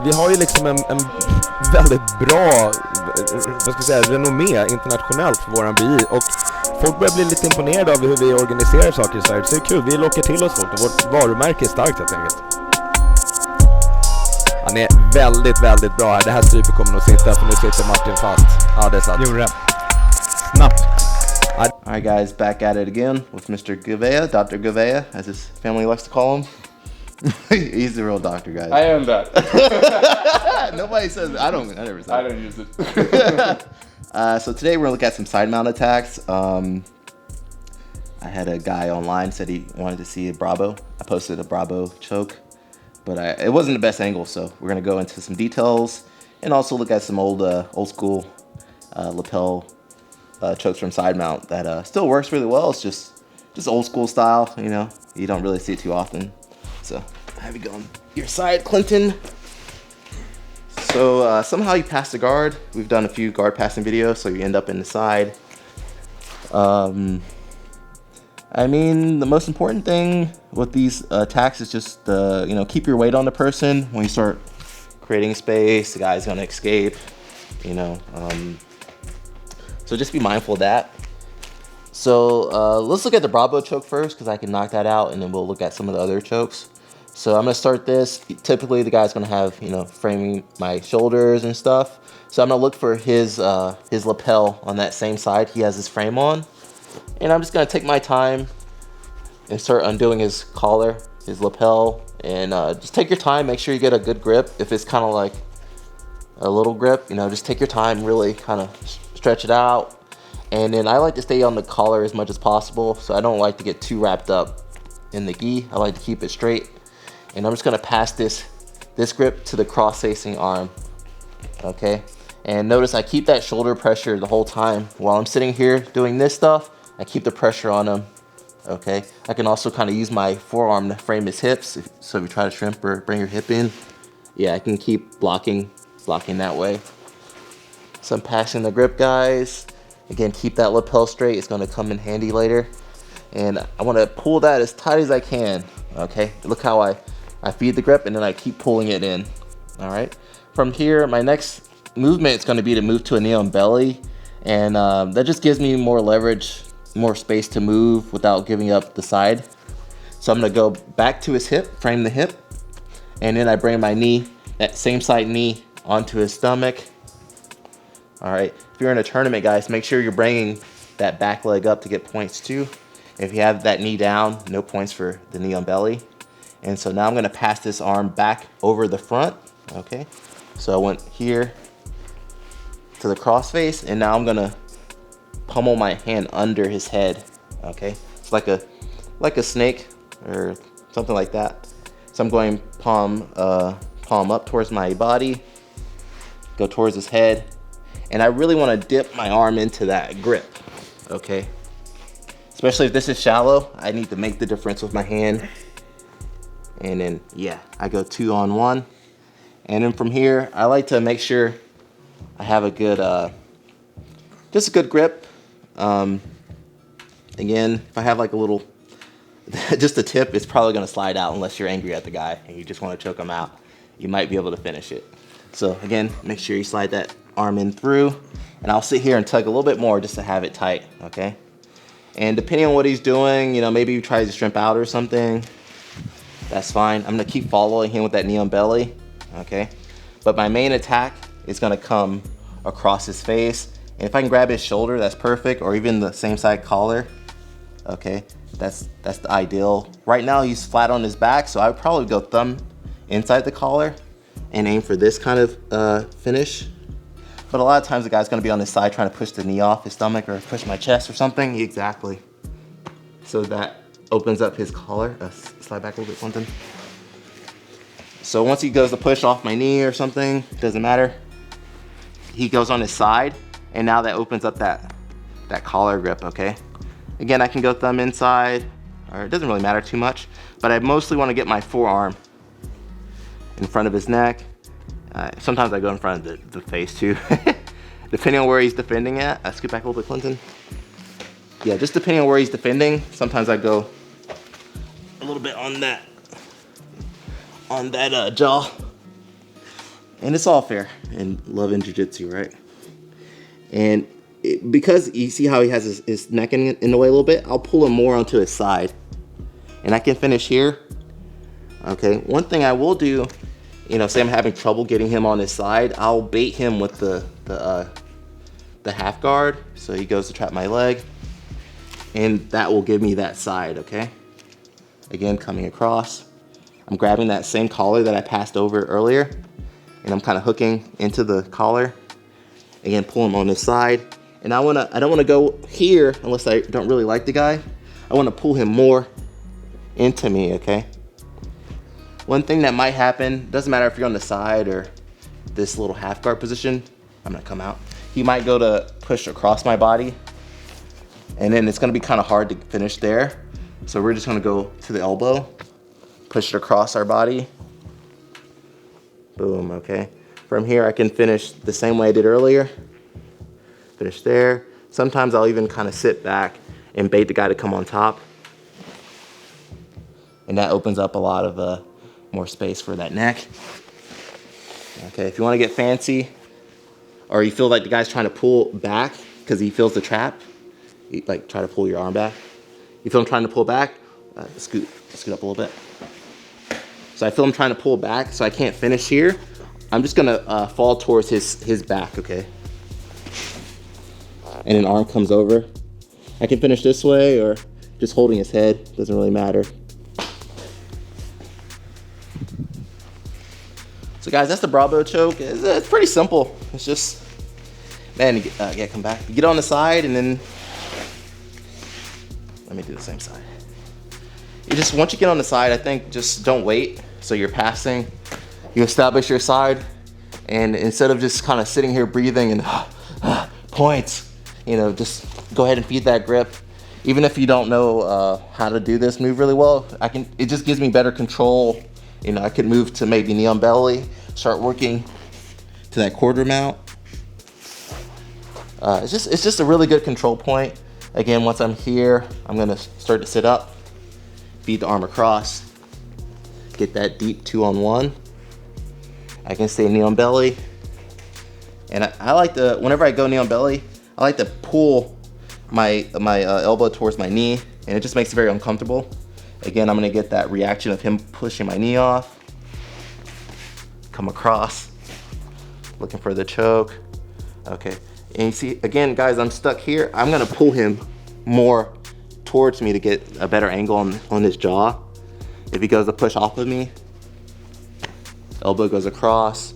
Vi har ju liksom en väldigt bra, vad ska jag säga, renommé internationellt för våran BI, och folk börjar bli lite imponerade av hur vi organiserar saker i Sverige. Så det är kul, vi lockar till oss folk och vårt varumärke är starkt helt enkelt. Han är väldigt, väldigt bra här. Det här strypet kommer nog sitta, för nu sitter Martin fast. Ja, det är sant. Gjorde det. Snabbt. Alright guys, back at it again with Mr. Gouveia, Dr. Gouveia, as his family likes to call him. He's the real doctor, guys. I am that. Nobody says I never say I don't use it. So today we're gonna look at some side mount attacks. I had a guy online said he wanted to see a Brabo. I posted a Brabo choke, but it wasn't the best angle, so we're gonna go into some details and also look at some old school lapel chokes from side mount that still works really well. It's just old school style, you know. You don't really see it too often. So have you go on your side, Clinton. So somehow you pass the guard. We've done a few guard passing videos, so you end up in the side. I mean, the most important thing with these attacks is just keep your weight on the person. When you start creating space, the guy's gonna escape, you know. So just be mindful of that. So let's look at the Brabo choke first, because I can knock that out, and then we'll look at some of the other chokes. So I'm gonna start this. Typically the guy's gonna have, framing my shoulders and stuff. So I'm gonna look for his lapel on that same side he has his frame on. And I'm just gonna take my time and start undoing his collar, his lapel, and just take your time, make sure you get a good grip. If it's kind of like a little grip, just take your time, really kind of stretch it out. And then I like to stay on the collar as much as possible, so I don't like to get too wrapped up in the gi. I like to keep it straight. And I'm just gonna pass this grip to the cross-facing arm, okay? And notice I keep that shoulder pressure the whole time. While I'm sitting here doing this stuff, I keep the pressure on him, okay? I can also kind of use my forearm to frame his hips. So if you try to shrimp or bring your hip in, yeah, I can keep blocking that way. So I'm passing the grip, guys. Again, keep that lapel straight. It's gonna come in handy later. And I wanna pull that as tight as I can, okay? Look how I feed the grip and then I keep pulling it in, all right? From here, my next movement is gonna be to move to a knee on belly. And that just gives me more leverage, more space to move without giving up the side. So I'm gonna go back to his hip, frame the hip, and then I bring my knee, that same side knee, onto his stomach. All right, if you're in a tournament, guys, make sure you're bringing that back leg up to get points too. If you have that knee down, no points for the knee on belly. And so now I'm gonna pass this arm back over the front, okay? So I went here to the cross face, and now I'm gonna pummel my hand under his head, okay? It's like a snake or something like that. So I'm going palm up towards my body, go towards his head, and I really want to dip my arm into that grip, okay? Especially if this is shallow, I need to make the difference with my hand. And then, yeah, I go 2-on-1. And then from here, I like to make sure I have a good, just a good grip. Again, if I have like a little, just a tip, it's probably gonna slide out unless you're angry at the guy and you just wanna choke him out. You might be able to finish it. So again, make sure you slide that arm in through, and I'll sit here and tug a little bit more just to have it tight, okay? And depending on what he's doing, maybe he tries to shrimp out or something, that's fine. I'm gonna keep following him with that knee on belly, okay? But my main attack is gonna come across his face. And if I can grab his shoulder, that's perfect, or even the same side collar, okay? That's the ideal. Right now he's flat on his back, so I would probably go thumb inside the collar and aim for this kind of finish. But a lot of times the guy's gonna be on his side trying to push the knee off his stomach or push my chest or something. Exactly. So that opens up his collar. Slide back a little bit, Clinton. So once he goes to push off my knee or something, doesn't matter. He goes on his side, and now that opens up that collar grip, okay? Again, I can go thumb inside, or it doesn't really matter too much, but I mostly wanna get my forearm in front of his neck. Sometimes I go in front of the face too, depending on where he's defending at. Scoot back a little bit, Clinton. Yeah, just depending on where he's defending, sometimes I go a little bit on that jaw. And it's all fair in love and jiu-jitsu, right? And because you see how he has his neck in the way a little bit, I'll pull him more onto his side. And I can finish here. Okay, one thing I will do, you know, say I'm having trouble getting him on his side, I'll bait him with the half guard. So he goes to trap my leg. And that will give me that side, okay? Again, coming across. I'm grabbing that same collar that I passed over earlier. And I'm kind of hooking into the collar. Again, pull him on this side. And I don't wanna go here unless I don't really like the guy. I wanna pull him more into me, okay? One thing that might happen, doesn't matter if you're on the side or this little half guard position, I'm gonna come out. He might go to push across my body, and then it's gonna be kind of hard to finish there. So we're just gonna go to the elbow, push it across our body. Boom, okay. From here, I can finish the same way I did earlier. Finish there. Sometimes I'll even kind of sit back and bait the guy to come on top. And that opens up a lot of more space for that neck. Okay, if you want to get fancy, or you feel like the guy's trying to pull back because he feels the trap, you, like try to pull your arm back. You feel him trying to pull back, scoot up a little bit. So I feel him trying to pull back, so I can't finish here. I'm just gonna fall towards his back, okay? And an arm comes over. I can finish this way or just holding his head, doesn't really matter. So guys, that's the Brabo choke. It's pretty simple. It's just, man, yeah, come back. You get on the side and then, let me do the same side. You just, once you get on the side, I think just don't wait. So you're passing, you establish your side, and instead of just kind of sitting here breathing and points, you know, just go ahead and feed that grip. Even if you don't know how to do this move really well, it just gives me better control. You know, I could move to maybe knee on belly, start working to that quarter mount. It's just a really good control point. Again, once I'm here, I'm gonna start to sit up, feed the arm across, get that deep 2-on-1. I can stay knee on belly. And I like to, whenever I go knee on belly, I like to pull my elbow towards my knee, and it just makes it very uncomfortable. Again, I'm gonna get that reaction of him pushing my knee off, come across, looking for the choke. Okay, and you see, again, guys, I'm stuck here. I'm gonna pull him more towards me to get a better angle on his jaw. If he goes to push off of me, elbow goes across,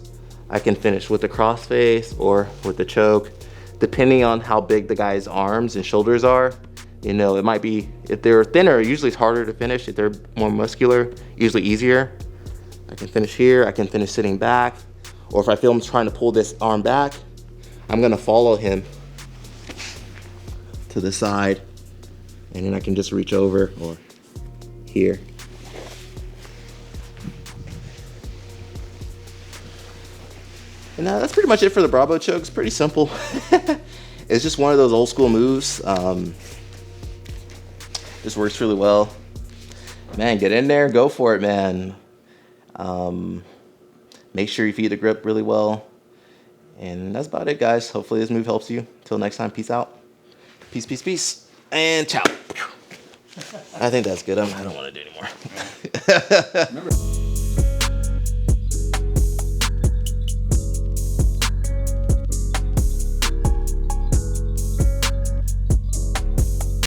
I can finish with the cross face or with the choke, depending on how big the guy's arms and shoulders are. You know, it might be, if they're thinner, usually it's harder to finish. If they're more muscular, usually easier. I can finish here, I can finish sitting back. Or if I feel him trying to pull this arm back, I'm gonna follow him to the side, and then I can just reach over or here. And that's pretty much it for the Brabo choke. It's pretty simple. It's just one of those old school moves. Just works really well. Man, get in there, go for it, man. Make sure you feed the grip really well. And that's about it, guys. Hopefully this move helps you. Till next time, peace out. Peace, peace, peace. And ciao. I think that's good. I don't want to do anymore.